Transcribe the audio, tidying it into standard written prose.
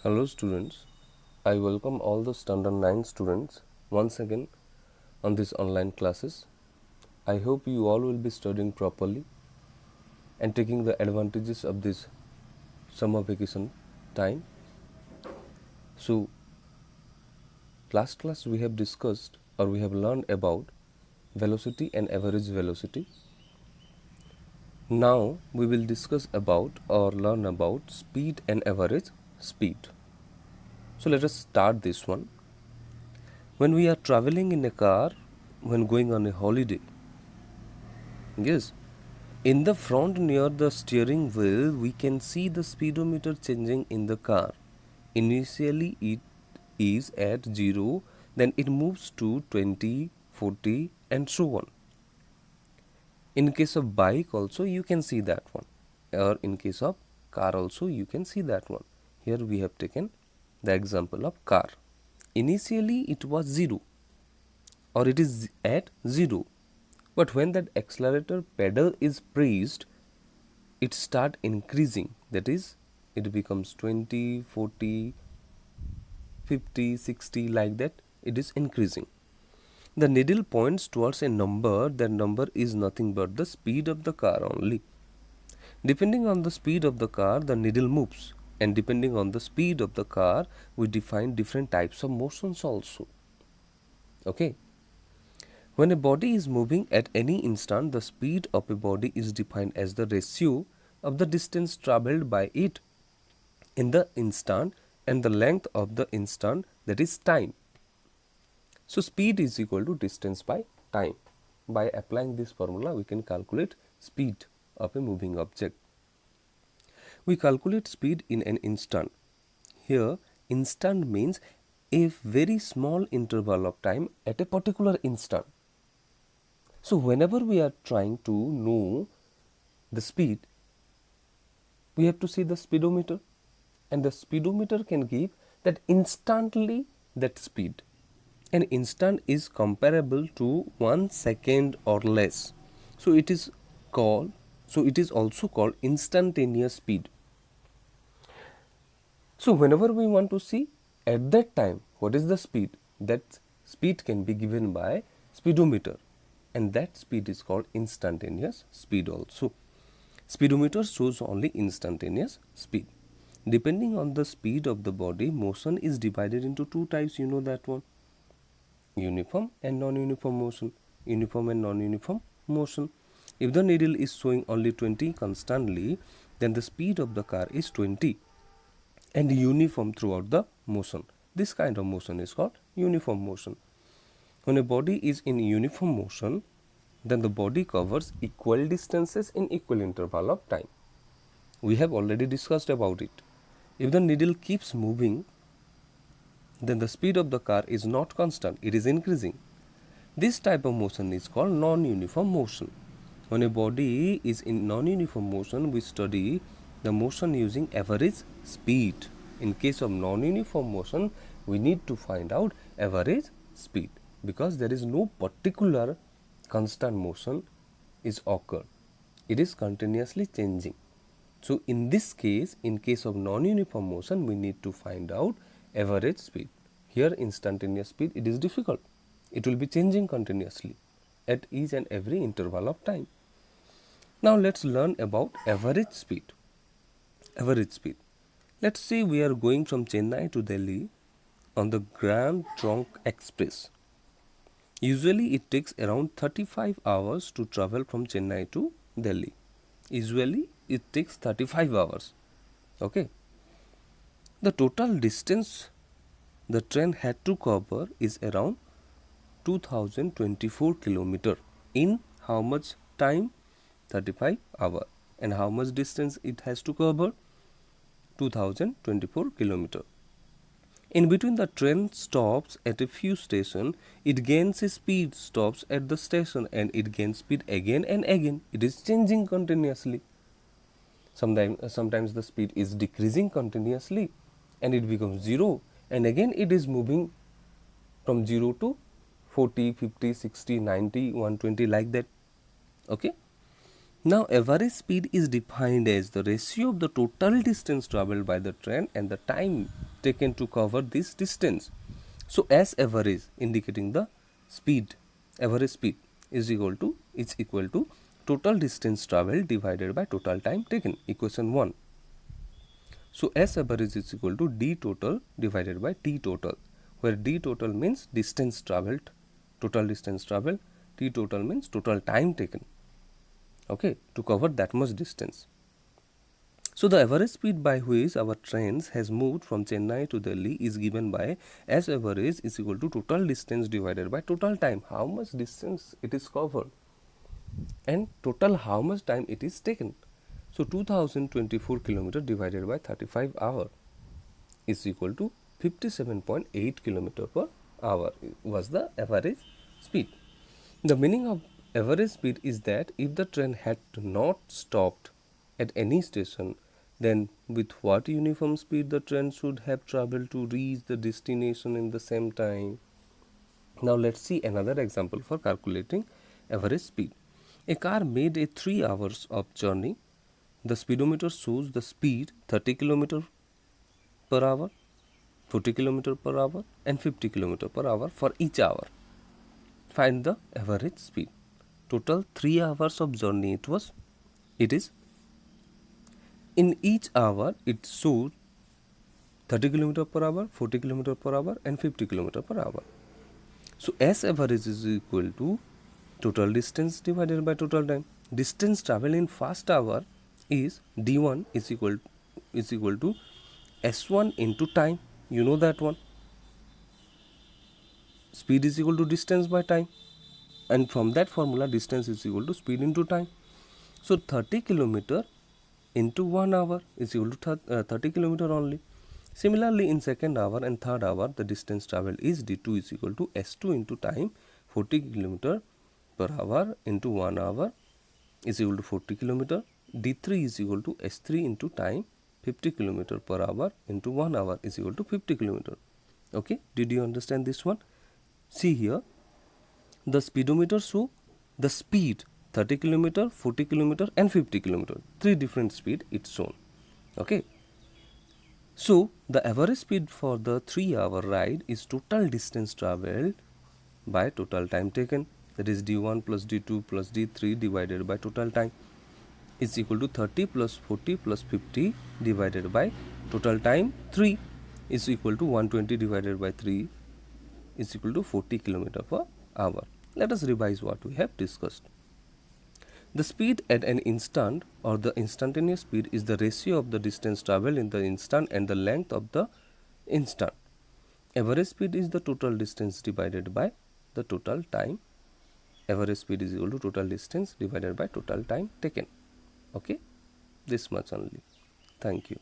Hello students, I welcome all the standard 9 students once again on these online classes. I hope you all will be studying properly and taking the advantages of this summer vacation time. So last class we have discussed or we have learned about velocity and average velocity. Now we will discuss about or learn about speed and average speed. So let us start this one. When we are traveling in a car, when going on a holiday, yes, in the front near the steering wheel, we can see the speedometer changing in the car. Initially, it is at 0, then it moves to 20, 40, and so on. In case of bike also, you can see that one. Or in case of car also, you can see that one. Here we have taken the example of car. Initially, it was 0 or it is at 0. But when that accelerator pedal is pressed, it start increasing. That is, it becomes 20, 40, 50, 60 like that. It is increasing. The needle points towards a number. That number is nothing but the speed of the car only. Depending on the speed of the car, the needle moves. And depending on the speed of the car, we define different types of motions also. Okay. When a body is moving at any instant, the speed of a body is defined as the ratio of the distance travelled by it in the instant and the length of the instant, that is time. So speed is equal to distance by time. By applying this formula, we can calculate speed of a moving object. We calculate speed in an instant. Here, instant means a very small interval of time at a particular instant. So whenever we are trying to know the speed, we have to see the speedometer, and the speedometer can give that instantly that speed. An instant is comparable to 1 second or less. So it is also called instantaneous speed. So whenever we want to see at that time what is the speed, that speed can be given by speedometer, and that speed is called instantaneous speed also. Speedometer shows only instantaneous speed. Depending on the speed of the body, motion is divided into two types, you know that one. Uniform and non-uniform motion. Uniform and non-uniform motion. If the needle is showing only 20 constantly, then the speed of the car is 20 and uniform throughout the motion. This kind of motion is called uniform motion. When a body is in uniform motion, then the body covers equal distances in equal interval of time. We have already discussed about it. If the needle keeps moving, then the speed of the car is not constant, it is increasing. This type of motion is called non-uniform motion. When a body is in non-uniform motion, we study the motion using average speed. In case of non-uniform motion, we need to find out average speed, because there is no particular constant motion is occurred. It is continuously changing. So in this case, in case of non-uniform motion, we need to find out average speed. Here instantaneous speed, it is difficult. It will be changing continuously at each and every interval of time. Now let's learn about average speed. Average speed. Let's say we are going from Chennai to Delhi on the Grand Trunk Express. Usually it takes around 35 hours to travel from Chennai to Delhi. Usually it takes 35 hours. Okay. The total distance the train had to cover is around 2024 kilometer. In how much time? 35 hours. And how much distance it has to cover? 2024 kilometer. In between the train stops at a few stations, it gains a speed, stops at the station, and it gains speed again and again. It is changing continuously. Sometimes the speed is decreasing continuously and it becomes 0, and again it is moving from 0 to 40, 50, 60, 90, 120 like that. Okay. Now average speed is defined as the ratio of the total distance travelled by the train and the time taken to cover this distance. So S average indicating the speed, average speed is equal to total distance traveled divided by total time taken, equation 1. So S average is equal to D total divided by T total, where D total means distance traveled, total distance traveled, T total means total time taken, okay, to cover that much distance. So the average speed by which our trains has moved from Chennai to Delhi is given by S average is equal to total distance divided by total time, how much distance it is covered, and total how much time it is taken. So 2024 km divided by 35 hour is equal to 57.8 km per hour was the average speed. The meaning of average speed is that if the train had not stopped at any station, then with what uniform speed the train should have traveled to reach the destination in the same time. Now let's see another example for calculating average speed. A car made a 3 hours of journey. The speedometer shows the speed 30 km per hour, 40 km per hour and 50 km per hour for each hour. Find the average speed. Total 3 hours of journey it is. In each hour it shows 30 km per hour, 40 km per hour and 50 km per hour. So S average is equal to total distance divided by total time. Distance traveled in first hour is D1 is equal to S1 into time. You know that one. Speed is equal to distance by time, and from that formula distance is equal to speed into time. So 30 km into 1 hour is equal to 30 km only. Similarly, in second hour and third hour, the distance travelled is D2 is equal to S2 into time, 40 km per hour into 1 hour is equal to 40 km. D3 is equal to S3 into time, 50 km per hour into 1 hour is equal to 50 km. Okay, did you understand this one? See here, the speedometer show the speed 30 km, 40 km and 50 km. 3 different speed it's shown. Okay. So the average speed for the 3-hour ride is total distance travelled by total time taken, that is D1 plus D2 plus D3 divided by total time is equal to 30 plus 40 plus 50 divided by total time 3 is equal to 120 divided by 3 is equal to 40 km per hour. Let us revise what we have discussed. The speed at an instant or the instantaneous speed is the ratio of the distance travelled in the instant and the length of the instant. Average speed is the total distance divided by the total time. Average speed is equal to total distance divided by total time taken. Okay, this much only. Thank you.